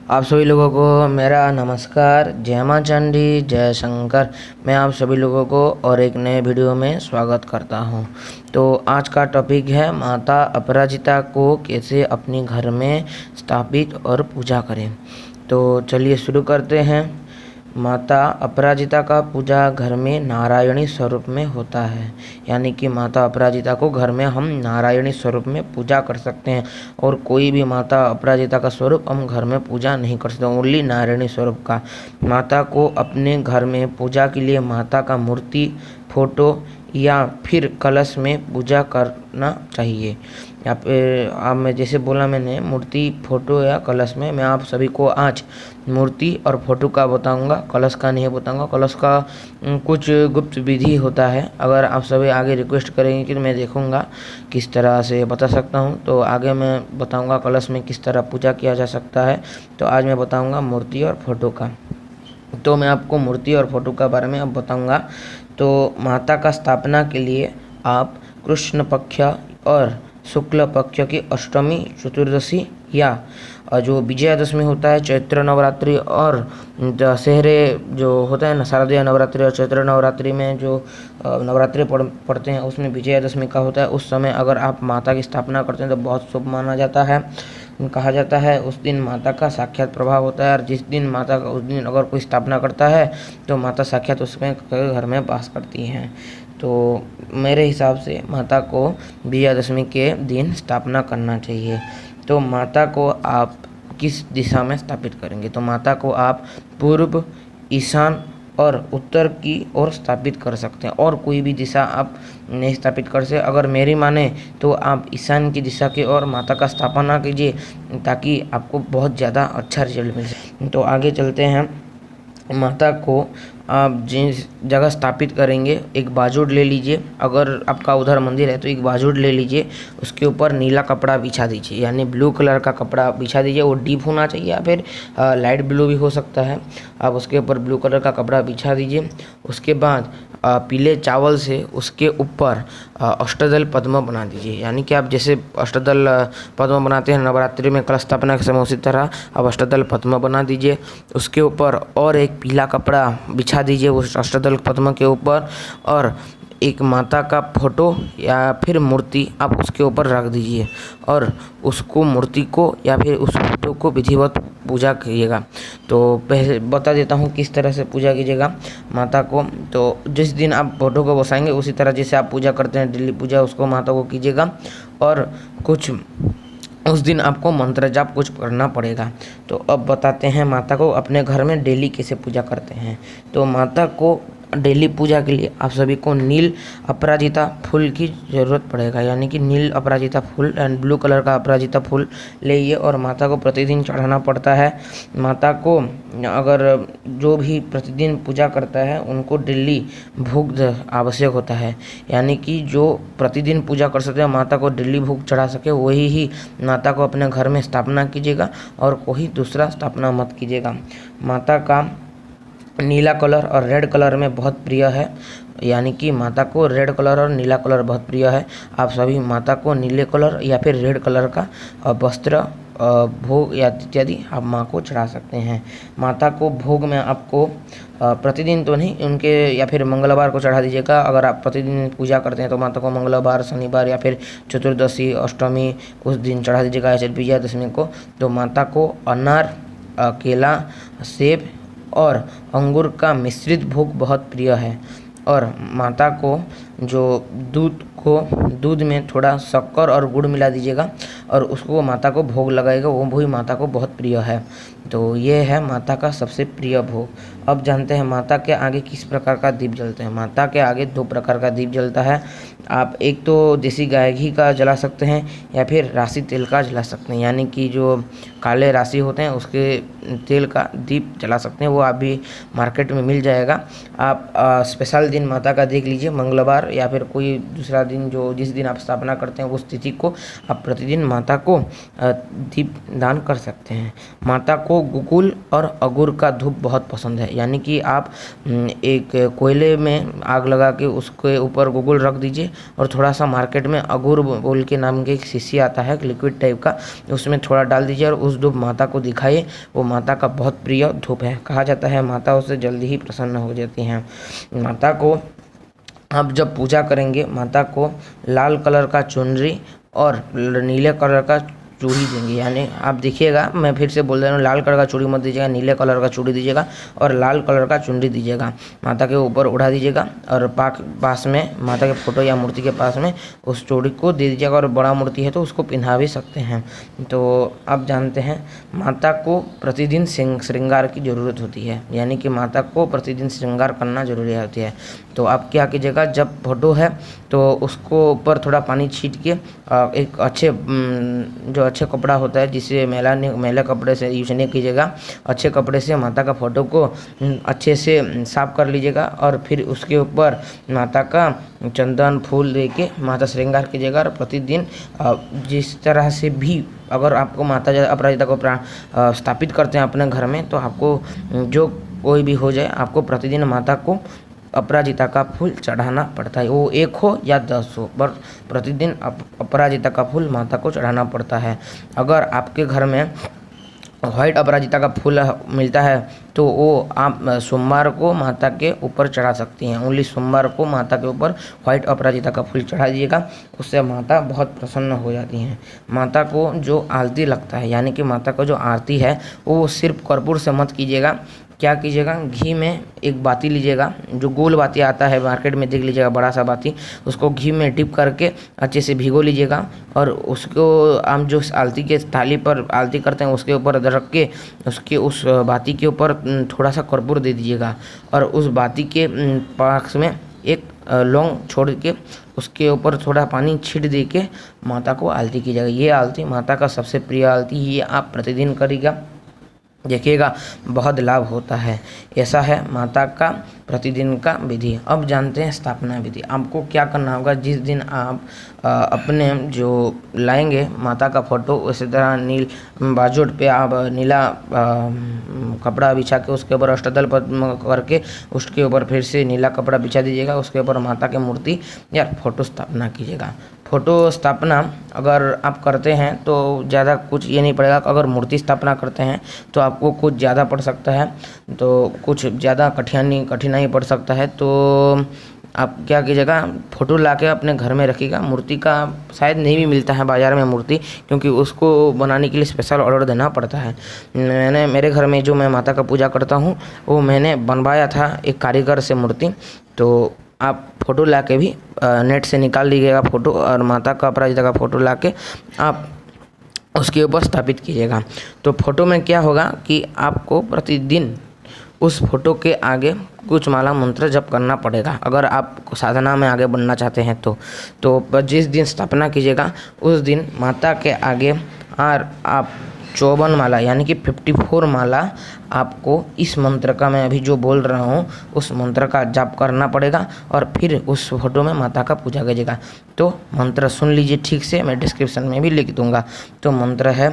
आप सभी लोगों को मेरा नमस्कार। जय मां चंडी, जय शंकर। मैं आप सभी लोगों को और एक नए वीडियो में स्वागत करता हूं। तो आज का टॉपिक है माता अपराजिता को कैसे अपने घर में स्थापित और पूजा करें। तो चलिए शुरू करते हैं। माता अपराजिता का पूजा घर में नारायणी स्वरूप में होता है, यानी कि माता अपराजिता को घर में हम नारायणी स्वरूप में पूजा कर सकते हैं। और कोई भी माता अपराजिता का स्वरूप हम घर में पूजा नहीं कर सकते, ओनली नारायणी स्वरूप का। माता को अपने घर में पूजा के लिए माता का मूर्ति, फोटो या फिर कलश में पूजा करना चाहिए। या फिर आप मैं जैसे बोला मैंने मूर्ति, फोटो या कलश में, मैं आप सभी को आज मूर्ति और फोटो का बताऊंगा, कलश का नहीं बताऊंगा। कलश का कुछ गुप्त विधि होता है। अगर आप सभी आगे रिक्वेस्ट करेंगे कि मैं देखूंगा किस तरह से बता सकता हूं, तो आगे मैं बताऊंगा कलश में किस तरह पूजा किया जा सकता है। तो आज मैं बताऊंगा मूर्ति और फोटो का। तो मैं आपको मूर्ति और फोटो के बारे में अब बताऊंगा। तो माता का स्थापना के लिए आप कृष्ण पक्ष और शुक्ल पक्ष की अष्टमी, चतुर्दशी या जो विजयादशमी होता है, चैत्र नवरात्रि और दशहरे जो होता है ना, शारदीय नवरात्रि और चैत्र नवरात्रि में जो नवरात्रि पढ़ते हैं उसमें विजयादशमी का होता है। उस समय अगर आप माता की स्थापना करते हैं तो बहुत शुभ माना जाता है। कहा जाता है उस दिन माता का साक्षात प्रभाव होता है, और जिस दिन माता का उस दिन अगर कोई स्थापना करता है तो माता साक्षात उसमें घर में वास करती हैं। तो मेरे हिसाब से माता को विजयादशमी के दिन स्थापना करना चाहिए। तो माता को आप किस दिशा में स्थापित करेंगे? तो माता को आप पूर्व, ईशान और उत्तर की ओर स्थापित कर सकते हैं, और कोई भी दिशा आप नहीं स्थापित कर सकते। अगर मेरी माने तो आप ईशान की दिशा की ओर माता का स्थापना कीजिए, ताकि आपको बहुत ज़्यादा अच्छा रिजल्ट मिल सके। तो आगे चलते हैं। माता को आप जिस जगह स्थापित करेंगे, एक बाजूड़ ले लीजिए। अगर आपका उधर मंदिर है तो एक बाजूड़ ले लीजिए, उसके ऊपर नीला कपड़ा बिछा दीजिए, यानी ब्लू कलर का कपड़ा बिछा दीजिए। वो डीप होना चाहिए या फिर लाइट ब्लू भी हो सकता है। आप उसके ऊपर ब्लू कलर का कपड़ा बिछा दीजिए। उसके बाद पीले चावल से उसके ऊपर अष्टदल पद्म बना दीजिए, यानी कि आप जैसे अष्टदल पद्म बनाते हैं नवरात्रि में कलश स्थापना के समय, उसी तरह आप अष्टदल पद्म बना दीजिए। उसके ऊपर और एक पीला कपड़ा बिछा दीजिए उस अष्टदल पद्म के ऊपर, और एक माता का फोटो या फिर मूर्ति आप उसके ऊपर रख दीजिए, और उसको मूर्ति को या फिर उस फोटो को विधिवत पूजा कीजिएगा। तो पहले बता देता हूँ किस तरह से पूजा कीजिएगा माता को। तो जिस दिन आप फोटो को बसाएंगे उसी तरह जैसे आप पूजा करते हैं डेली पूजा, उसको माता को कीजिएगा। और कुछ उस दिन आपको मंत्र जाप कुछ करना पड़ेगा। तो अब बताते हैं माता को अपने घर में डेली कैसे पूजा करते हैं। तो माता को डेली पूजा के लिए आप सभी को नील अपराजिता फूल की ज़रूरत पड़ेगा, यानी कि नील अपराजिता फूल एंड ब्लू कलर का अपराजिता फूल लेइए, और माता को प्रतिदिन चढ़ाना पड़ता है। माता को अगर जो भी प्रतिदिन पूजा करता है उनको डेली भोग आवश्यक होता है, यानी कि जो प्रतिदिन पूजा कर सकते हैं माता को डेली भोग चढ़ा सके वही ही माता को अपने घर में स्थापना कीजिएगा, और कोई दूसरा स्थापना मत कीजिएगा। माता का नीला कलर और रेड कलर में बहुत प्रिय है, यानी कि माता को रेड कलर और नीला कलर बहुत प्रिय है। आप सभी माता को नीले कलर या फिर रेड कलर का वस्त्र, भोग या इत्यादि आप माँ को चढ़ा सकते हैं। माता को भोग में आपको प्रतिदिन तो नहीं, उनके या फिर मंगलवार को चढ़ा दीजिएगा। अगर आप प्रतिदिन पूजा करते हैं तो माता को मंगलवार, शनिवार या फिर चतुर्दशी, अष्टमी उस दिन चढ़ा दीजिएगा, या विजयादशमी को। तो माता को अनार, केला, सेब और अंगूर का मिश्रित भोग बहुत प्रिय है। और माता को जो दूध में थोड़ा शक्कर और गुड़ मिला दीजिएगा, और उसको माता को भोग लगाएगा, वो भी माता को बहुत प्रिय है। तो ये है माता का सबसे प्रिय भोग। अब जानते हैं माता के आगे किस प्रकार का दीप जलते हैं। माता के आगे 2 प्रकार का दीप जलता है। आप एक तो देसी गाय घी का जला सकते हैं, या फिर राशि तेल का जला सकते हैं, यानी कि जो काले राशि होते हैं उसके तेल का दीप जला सकते हैं। वो आप भी मार्केट में मिल जाएगा। आप स्पेशल दिन माता का देख लीजिए, मंगलवार या फिर कोई दूसरा दिन जो जिस दिन आप स्थापना करते हैं उस तिथि को आप प्रतिदिन माता को दीप दान कर सकते हैं। माता को गुगुल और अगुर का धूप बहुत पसंद है, यानी कि आप एक कोयले में आग लगा के उसके ऊपर गुगुल रख दीजिए और थोड़ा सा मार्केट में अगुर बोल के नाम के एक शीशी आता है लिक्विड टाइप का, उसमें थोड़ा डाल दीजिए और उस धूप माता को दिखाइए। वो माता का बहुत प्रिय धूप है। कहा जाता है माता उससे जल्दी ही प्रसन्न हो जाती हैं। माता को आप जब पूजा करेंगे माता को लाल कलर का चुनरी और नीले कलर का चूड़ी देंगे, यानी आप देखिएगा, मैं फिर से बोल रहा हूँ, लाल कलर का चूड़ी मत दीजिएगा, नीले कलर का चूड़ी दीजिएगा और लाल कलर का चुनरी दीजिएगा। माता के ऊपर उड़ा दीजिएगा और पास में माता के फोटो या मूर्ति के पास में उस चूड़ी को दे दीजिएगा और बड़ा मूर्ति है तो उसको पहना भी सकते हैं। तो आप जानते हैं माता को प्रतिदिन श्रृंगार की ज़रूरत होती है, यानी कि माता को प्रतिदिन श्रृंगार करना जरूरी होती है। तो आप क्या कीजिएगा, जब फोटो है तो उसको ऊपर थोड़ा पानी छीट के एक जो अच्छे कपड़ा होता है जिसे मैले कपड़े से यूज नहीं कीजिएगा, अच्छे कपड़े से माता का फोटो को अच्छे से साफ कर लीजिएगा और फिर उसके ऊपर माता का चंदन फूल दे के माता श्रृंगार कीजिएगा। और प्रतिदिन जिस तरह से भी अगर आपको माता अपराजिता को स्थापित करते हैं अपने घर में, तो आपको जो कोई भी हो जाए आपको प्रतिदिन माता को अपराजिता का फूल चढ़ाना पड़ता है। वो 1 हो या 10 हो, पर प्रतिदिन अपराजिता का फूल माता को चढ़ाना पड़ता है। अगर आपके घर में व्हाइट अपराजिता का फूल मिलता है तो वो आप सोमवार को माता के ऊपर चढ़ा सकती हैं। ओनली सोमवार को माता के ऊपर व्हाइट अपराजिता का फूल चढ़ा दीजिएगा, उससे माता बहुत प्रसन्न हो जाती हैं। माता को जो आरती लगता है, यानी कि माता को जो आरती है वो सिर्फ कर्पूर से मत कीजिएगा। क्या कीजिएगा, घी में एक बाती लीजिएगा, जो गोल बाती आता है मार्केट में देख लीजिएगा, बड़ा सा बाती, उसको घी में डिप करके अच्छे से भिगो लीजिएगा और उसको हम जो आरती के थाली पर आरती करते हैं उसके ऊपर रख के उसके उस बाती के ऊपर थोड़ा सा कर्पूर दे दीजिएगा और उस बाती के पास में एक लौंग छोड़ के उसके ऊपर थोड़ा पानी छीट दे के माता को आरती कीजिएगा। ये आरती माता का सबसे प्रिय आरती, ये आप प्रतिदिन करिएगा, देखिएगा बहुत लाभ होता है। ऐसा है माता का प्रतिदिन का विधि। अब जानते हैं स्थापना विधि। आपको क्या करना होगा, जिस दिन आप अपने जो लाएंगे माता का फोटो, उसी तरह नील बाजूट पे आप नीला कपड़ा बिछा के उसके ऊपर अष्टदल पद्म करके उसके ऊपर फिर से नीला कपड़ा बिछा दीजिएगा, उसके ऊपर माता की मूर्ति या फोटो स्थापना कीजिएगा। फोटो स्थापना अगर आप करते हैं तो ज़्यादा कुछ ये नहीं पड़ेगा। अगर मूर्ति स्थापना करते हैं तो आपको कुछ ज़्यादा पड़ सकता है, तो कुछ ज़्यादा कठिनाई पड़ सकता है। तो आप क्या कीजिएगा, फ़ोटो लाके अपने घर में रखिएगा। मूर्ति का शायद नहीं भी मिलता है बाज़ार में मूर्ति, क्योंकि उसको बनाने के लिए स्पेशल ऑर्डर देना पड़ता है। मैंने मेरे घर में जो मैं माता का पूजा करता हूँ वो मैंने बनवाया था एक कारीगर से मूर्ति। तो आप फ़ोटो लाके भी नेट से निकाल लीजिएगा फ़ोटो और माता का अपराजिता का फ़ोटो लाके आप उसके ऊपर स्थापित कीजिएगा। तो फोटो में क्या होगा कि आपको प्रतिदिन उस फोटो के आगे कुछ माला मंत्र जप करना पड़ेगा, अगर आप साधना में आगे बढ़ना चाहते हैं तो जिस दिन स्थापना कीजिएगा उस दिन माता के आगे और आप 54 माला यानी कि 54 माला आपको इस मंत्र का, मैं अभी जो बोल रहा हूँ उस मंत्र का जाप करना पड़ेगा और फिर उस फोटो में माता का पूजा कीजिएगा। तो मंत्र सुन लीजिए ठीक से, मैं डिस्क्रिप्शन में भी लिख दूंगा। तो मंत्र है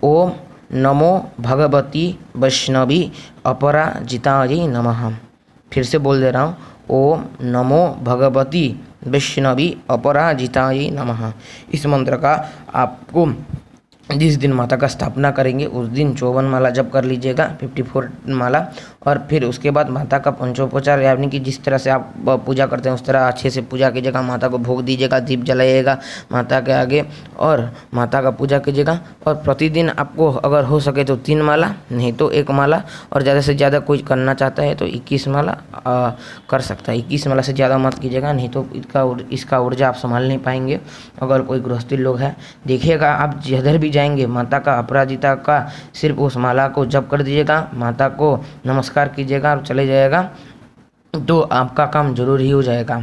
ओम नमो भगवती वैष्णवी अपराजितायै नमः। फिर से बोल दे रहा हूँ, ओम नमो भगवती वैष्णवी अपराजितायै नमः। इस मंत्र का आपको जिस दिन माता का स्थापना करेंगे उस दिन 54 माला जप कर लीजिएगा, 54 माला, और फिर उसके बाद माता का पंचोपचार यानी कि जिस तरह से आप पूजा करते हैं उस तरह अच्छे से पूजा कीजिएगा। माता को भोग दीजिएगा, दीप जलाइएगा माता के आगे और माता का पूजा कीजिएगा। और प्रतिदिन आपको अगर हो सके तो 3 माला, नहीं तो 1 माला, और ज़्यादा से ज़्यादा कोई करना चाहता है तो 21 माला कर सकता है। 21 माला से ज़्यादा मत कीजिएगा, नहीं तो इसका ऊर्जा आप संभाल नहीं पाएंगे। अगर कोई गृहस्थी लोग हैं, देखिएगा आप जिधर भी जाएंगे माता का अपराजिता का सिर्फ उस माला को जप कर दीजिएगा, माता को नमस्कार कीजिएगा और चले जाएगा, तो आपका काम जरूर ही हो जाएगा।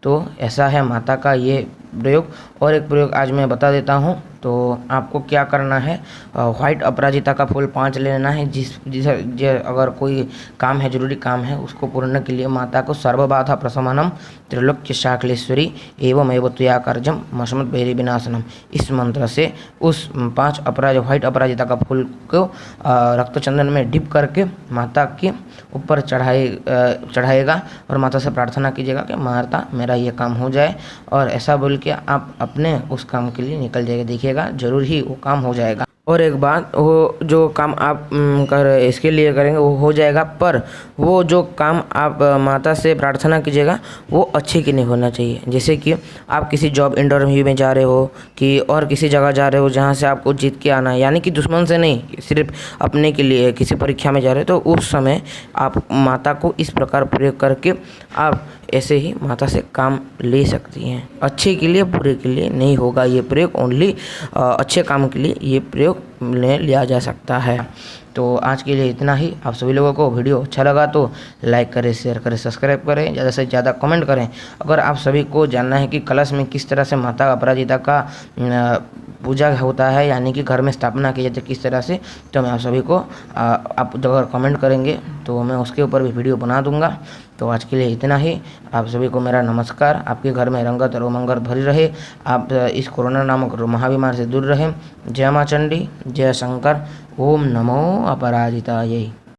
तो ऐसा है माता का ये प्रयोग। और एक प्रयोग आज मैं बता देता हूँ। तो आपको क्या करना है, व्हाइट अपराजिता का फूल 5 लेना है। जिस अगर कोई काम है, जरूरी काम है, उसको पूर्ण के लिए माता को सर्वबाधा प्रशमनम त्रिलोक्य शाकलेश्वरी एवं एवत्या कार्जम मसमत भैरी विनाशनम, इस मंत्र से उस 5 व्हाइट अपराजिता का फूल को रक्त चंदन में डिप करके माता के ऊपर चढ़ाएगा और माता से प्रार्थना कीजिएगा कि माता मेरा ये काम हो जाए, और ऐसा बोल के आप अपने उस काम के लिए निकल जाइए। देखिएगा जरूर ही वो काम हो जाएगा। और एक बात, वो जो काम आप इसके लिए करेंगे वो हो जाएगा, पर वो जो काम आप माता से प्रार्थना कीजिएगा वो अच्छे के नहीं होना चाहिए। जैसे कि आप किसी जॉब इंटरव्यू में जा रहे हो कि और किसी जगह जा रहे हो जहाँ से आपको जीत के आना है, यानी कि दुश्मन से नहीं, सिर्फ अपने के लिए किसी परीक्षा में जा रहे हो, तो उस समय आप माता को इस प्रकार प्रयोग करके आप ऐसे ही माता से काम ले सकती हैं। अच्छे के लिए, बुरे के लिए नहीं होगा ये प्रयोग, ओनली अच्छे काम के लिए ये प्रयोग में लिया जा सकता है। तो आज के लिए इतना ही। आप सभी लोगों को वीडियो अच्छा लगा तो लाइक करें, शेयर करें, सब्सक्राइब करें, ज़्यादा से ज़्यादा कमेंट करें। अगर आप सभी को जानना है कि कलश में किस तरह से माता अपराजिता का पूजा होता है, यानी कि घर में स्थापना की जाती है किस तरह से, तो मैं आप सभी को आप अगर कमेंट करेंगे तो मैं उसके ऊपर भी वीडियो बना दूंगा। तो आज के लिए इतना ही। आप सभी को मेरा नमस्कार। आपके घर में रंगत और उमंगत भरी रहे, आप इस कोरोना नामक महाबीमार से दूर रहें। जय माँ चंडी, जय शंकर, ओम नमो अपराजितायै।